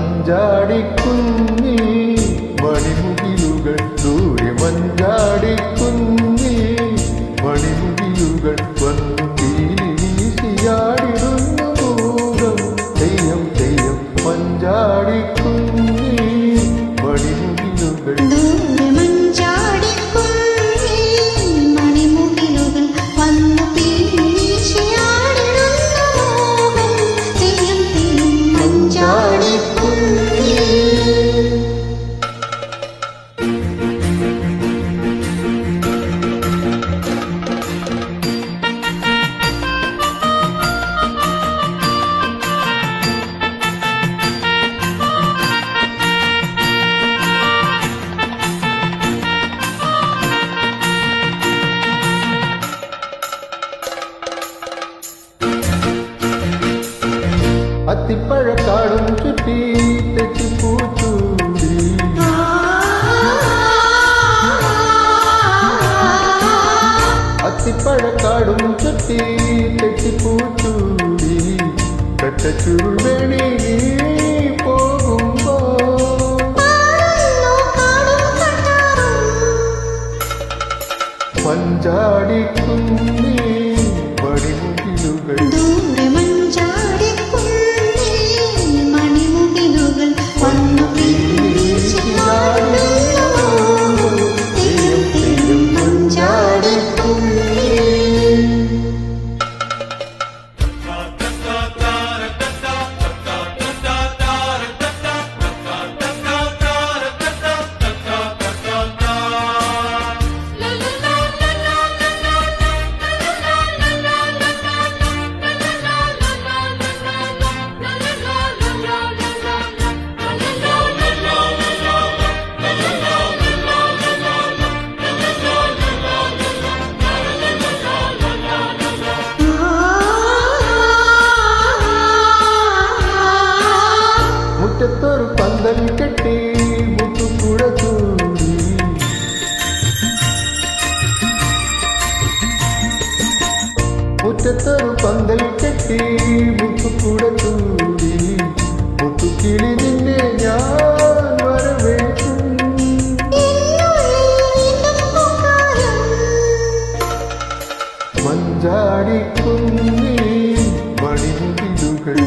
മഞ്ചാടിക്കുന്നിൽ മണിമുകിലുകൾ ദൂരെ മഞ്ചാടിക്കുന്നിൽ മണിമുകിലുകൾ വന്നു തീരി വീശിയാടിടുന്നു മൂകം തെയ്യം തെയ്യം മഞ്ചാടിക്കുന്നിൽ മണിമുകിലുകൾ അത്തിപ്പഴക്കാടും ചുറ്റി തെച്ചിപ്പൂച്ചൂടി അത്തിപ്പഴക്കാടും ചുറ്റി തെച്ചിപ്പൂച്ചൂടി കട്ടച്ചുരുൾ വേണി പോകുമ്പോ മഞ്ചാടിക്കുന്നി മണിമുകിലുകൾ മുറ്റത്തൊരു പന്തൽ കെട്ടി മുത്തുക്കുഴ ചൂടി മുറ്റത്തൊരു പന്തൽ കെട്ടി മുത്തുക്കുഴ ചൂടി മുത്തുക്കിളി നിന്നെ ഞാൻ വരവേൽക്കും മഞ്ചാടിക്കുന്നി മണിമുകിലുകൾ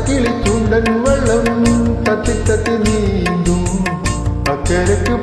കിളി ചൂണ്ടൻ വെള്ളം തത്തി തത്തി നീന്തും അക്കരയ്ക്ക്